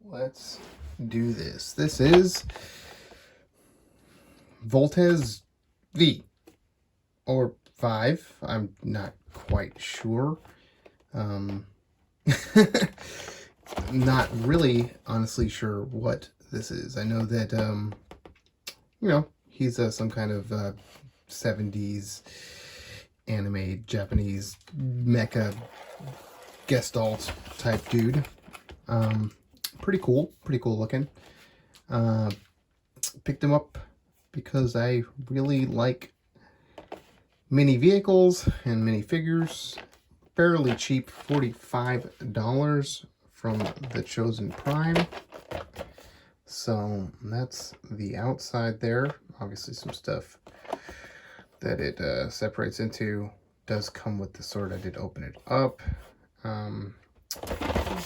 Let's do this. This is Voltes V or 5. I'm not quite sure. Um, not really honestly sure what this is. I know that, he's some kind of 70s anime Japanese mecha gestalt type dude. Um, pretty cool looking. Uh, Picked him up because I really like mini vehicles and mini figures. Fairly cheap, $45 from the Chosen Prime. So that's the outside there. Obviously some stuff that it separates into does come with the sword. I did open it up.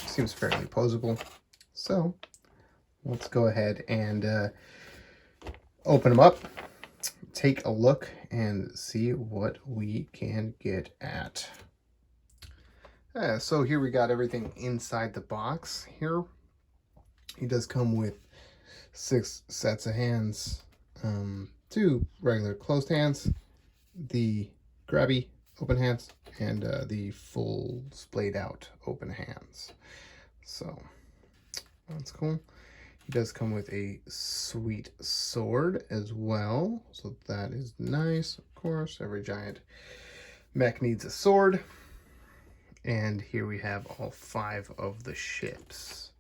Seems fairly posable. So let's go ahead and open them up, take a look, and see what we can get at. So here we got everything inside the box here. He does come with 6 sets of hands, 2 regular closed hands, the grabby open hands, and the full splayed out open hands. So that's cool. He does come with a sweet sword as well, so that is nice. Of course, every giant mech needs a sword. And here we have all 5 of the ships.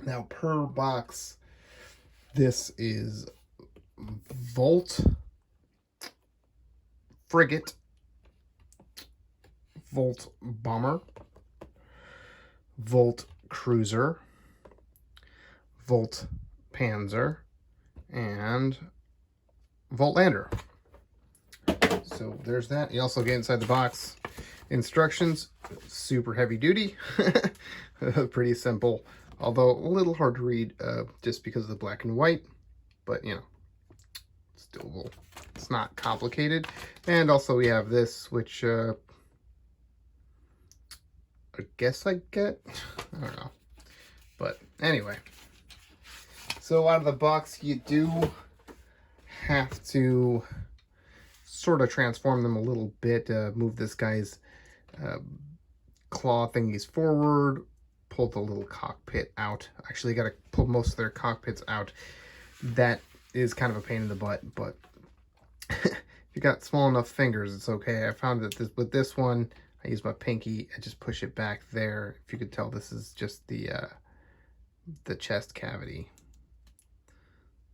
Now, per box, this is Volt, Frigate, Volt Bomber, Volt Cruiser, Volt Panzer, and Volt Lander. So there's that. You also get inside the box instructions. Super heavy duty. Pretty simple, although a little hard to read just because of the black and white. But, you know, it's doable. It's not complicated. And also we have this, which I guess I get. I don't know. But anyway. So out of the box, you do have to sort of transform them a little bit. Move this guy's claw thingies forward. Pull the little cockpit out. Actually, got to pull most of their cockpits out. That is kind of a pain in the butt, but if you got small enough fingers, it's okay. I found that with this one, I use my pinky. I just push it back there. If you could tell, this is just the chest cavity.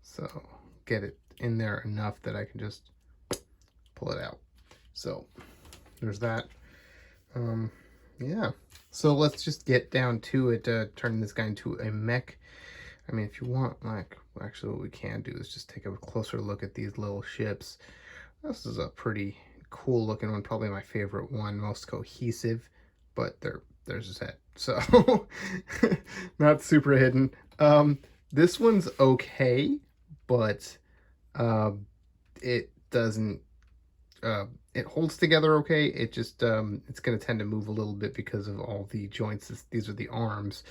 So get it in there enough that I can just pull it out. So there's that. Yeah. So let's just get down to it, turning this guy into a mech. I mean, if you want, like, actually what we can do is just take a closer look at these little ships. This is a pretty cool looking one, probably my favorite one, most cohesive, but there's his head. So not super hidden. This one's okay, but it doesn't it holds together okay. It just it's going to tend to move a little bit because of all the joints. These are the arms,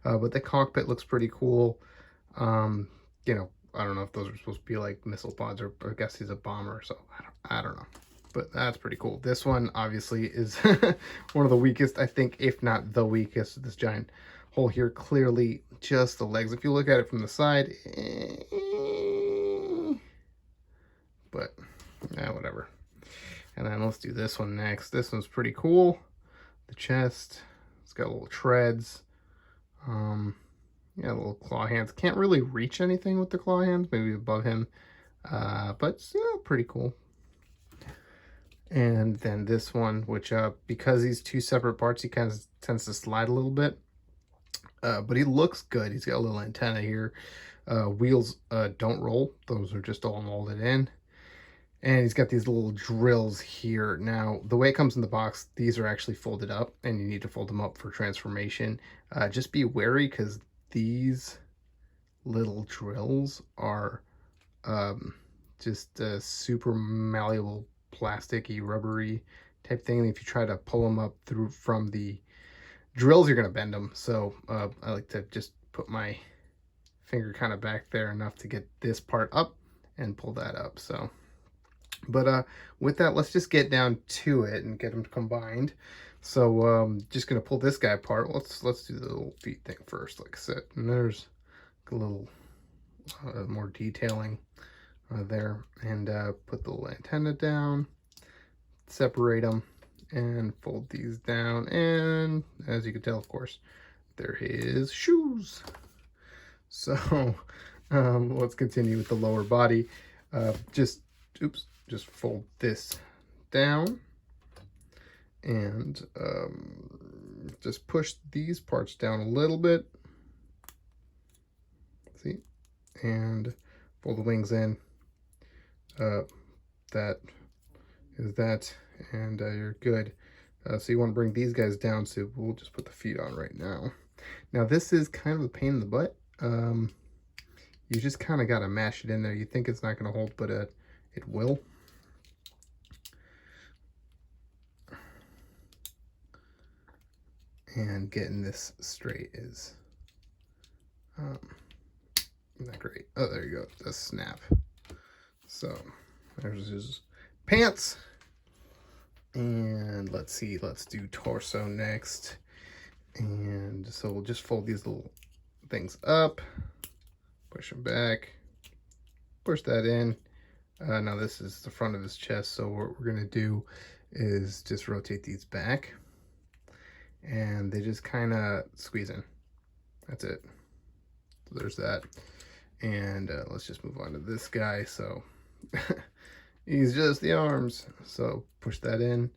but the cockpit looks pretty cool. You know, I don't know if those are supposed to be like missile pods, or I guess he's a bomber, so I don't know, but that's pretty cool. This one obviously is one of the weakest, I think, if not the weakest. This giant hole here, clearly just the legs. If you look at it from the side, but yeah, whatever. And then let's do this one next. This one's pretty cool. The chest, it's got little treads. Yeah, little claw hands. Can't really reach anything with the claw hands, maybe above him. But still pretty cool. And then this one, which because he's 2 separate parts, he kind of tends to slide a little bit. But he looks good. He's got a little antenna here. Wheels don't roll. Those are just all molded in. And he's got these little drills here. Now, the way it comes in the box, these are actually folded up, and you need to fold them up for transformation. Just be wary, because these little drills are just super malleable, plasticky, rubbery type thing. And if you try to pull them up through from the Drills, you're going to bend them. So I like to just put my finger kind of back there enough to get this part up and pull that up. So, but with that, let's just get down to it and get them combined. So just going to pull this guy apart. Let's do the little feet thing first, like I said. And there's a little more detailing there. And put the little antenna down, separate them, and fold these down. And as you can tell, of course, they're his shoes. So let's continue with the lower body. Just fold this down and just push these parts down a little bit. See? And fold the wings in. That is that, and you're good. So you want to bring these guys down, so we'll just put the feet on right now. Now this is kind of a pain in the butt. You just kind of got to mash it in there. You think it's not going to hold, but it will. And getting this straight is not great. Oh, there you go. It does snap. So there's his pants. And let's see, let's do torso next. And so we'll just fold these little things up, push them back, push that in. Now this is the front of his chest, so what we're gonna do is just rotate these back, and they just kind of squeeze in. That's it. So there's that. And let's just move on to this guy. So he's just the arms. So push that in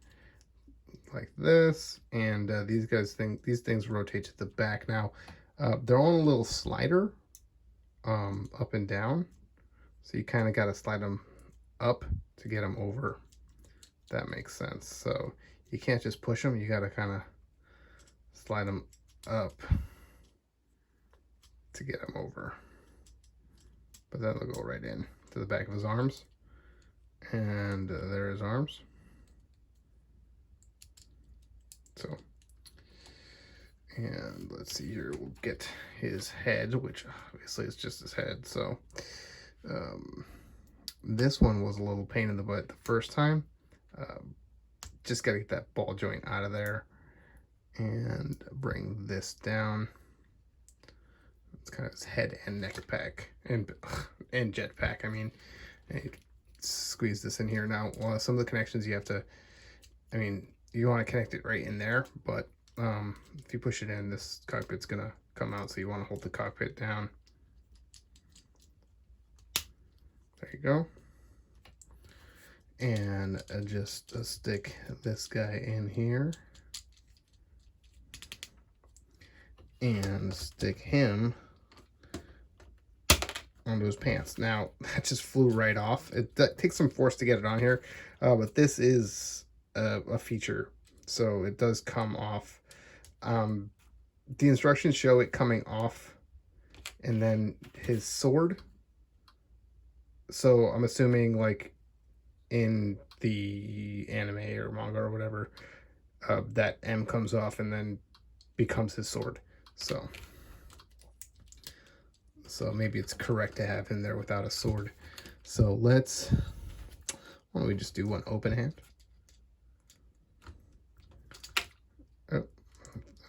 like this, and these things rotate to the back. Now they're on a little slider, up and down, so you kind of got to slide them up to get them over. That makes sense. So you can't just push them, you got to kind of slide them up to get them over. But that'll go right in to the back of his arms, and there are his arms. So, and let's see here, we'll get his head, which obviously is just his head. So this one was a little pain in the butt the first time. Just got to get that ball joint out of there and bring this down. It's kind of his head and neck pack and jetpack. I mean, squeeze this in here. Now, some of the connections you have to, I mean, you want to connect it right in there, but if you push it in, this cockpit's gonna come out, so you want to hold the cockpit down. There you go. And just stick this guy in here and stick him onto his pants. Now that just flew right off. That takes some force to get it on here, but this is a feature, so it does come off. The instructions show it coming off, and then his sword. So I'm assuming, like in the anime or manga or whatever, that M comes off and then becomes his sword. So maybe it's correct to have him there without a sword. So why don't we just do one open hand? Oh,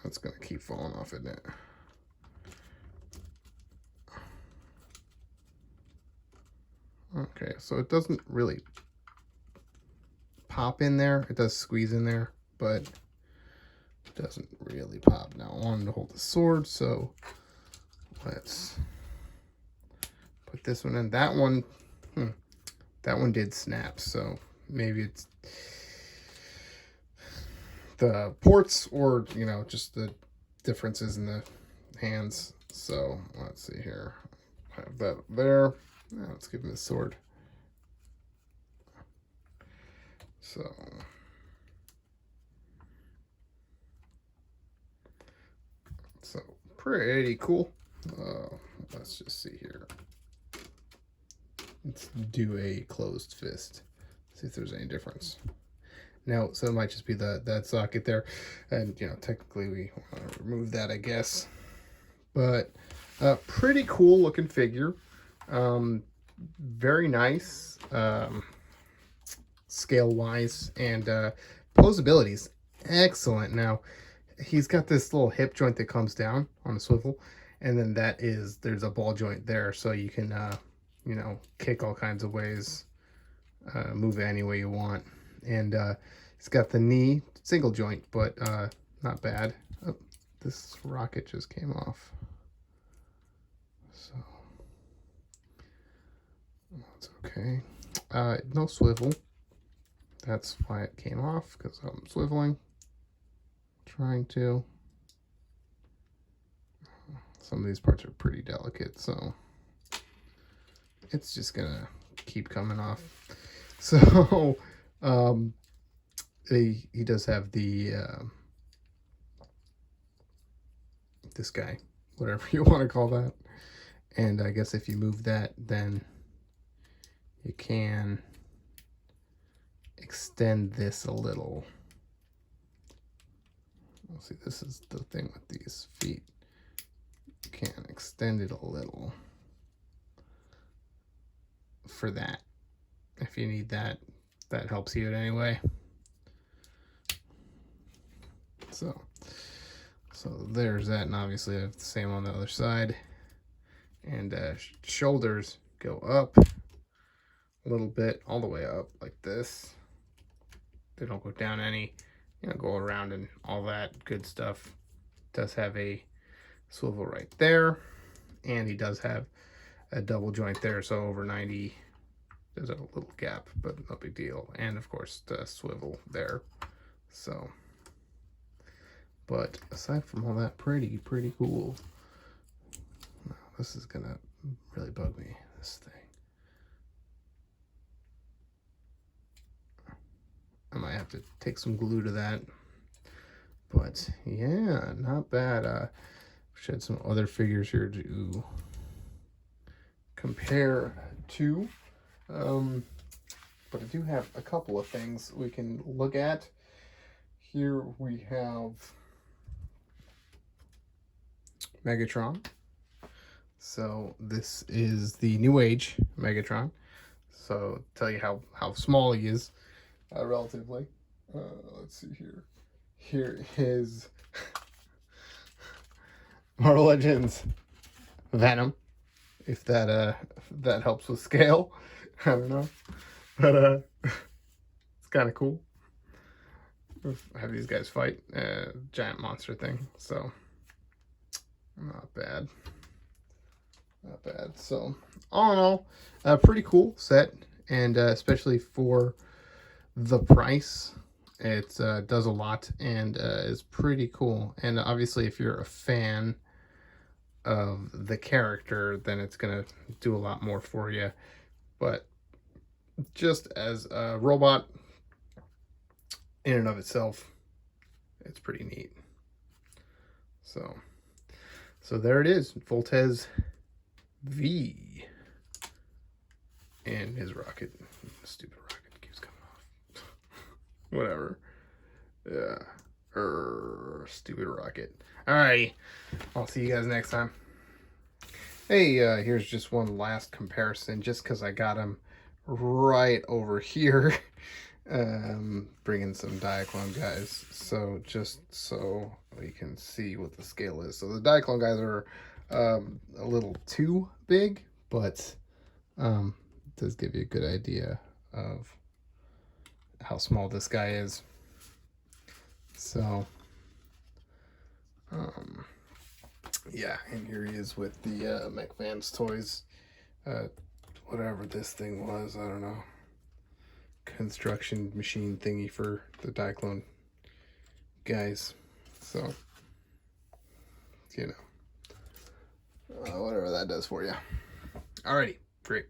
that's gonna keep falling off, isn't it? Okay, so it doesn't really pop in there. It does squeeze in there, but it doesn't really pop. Now I wanted to hold the sword, so let's put this one in. That one did snap, so maybe it's the ports, or just the differences in the hands. So let's see here. Have that there. Now let's give him the sword. So pretty cool. Let's just see here. Let's do a closed fist. See if there's any difference. No, so it might just be that socket there. And, you know, technically we want to remove that, I guess. But pretty cool looking figure. Very nice scale-wise. And posability's excellent. Now, he's got this little hip joint that comes down on a swivel. And then there's a ball joint there. So you can, you know, kick all kinds of ways. Move it any way you want. And it's got the knee single joint, but not bad. Oh, this rocket just came off, so that's okay. No swivel. That's why it came off, because I'm swiveling, trying to. Some of these parts are pretty delicate, so it's just gonna keep coming off. So he does have the this guy, whatever you want to call that. And I guess if you move that, then you can extend this a little. See, this is the thing with these feet. You can extend it a little for that. If you need that, that helps you in any way. So there's that, and obviously I have the same on the other side. And shoulders go up a little bit, all the way up like this. They don't go down any, you know, go around and all that good stuff. Does have a swivel right there, and he does have a double joint there, so over 90. There's a little gap, but no big deal. And of course the swivel there. So, but aside from all that, pretty cool. Now, this is gonna really bug me, this thing. I might have to take some glue to that. But yeah, not bad. Should have some other figures here to compare to. But I do have a couple of things we can look at. Here we have Megatron. So this is the New Age Megatron. So tell you how small he is, relatively. Let's see here. Here is Marvel Legends Venom. If that helps with scale. I don't know, but it's kind of cool. Have these guys fight a giant monster thing, so not bad. So all in all, a pretty cool set, and especially for the price, it does a lot and is pretty cool. And obviously, if you're a fan of the character, then it's gonna do a lot more for you. But just as a robot in and of itself, it's pretty neat. So there it is, Voltes V, and his rocket. Stupid rocket keeps coming off. Whatever. Yeah. Stupid rocket. Alrighty. I'll see you guys next time. Hey, here's just one last comparison, just because I got him right over here. Bringing some Diaclone guys, so just so we can see what the scale is. So the Diaclone guys are a little too big, but it does give you a good idea of how small this guy is. So yeah, and here he is with the McVance Toys, whatever this thing was, I don't know, construction machine thingy for the Diaclone guys. So, you know, whatever that does for you. Alrighty, great.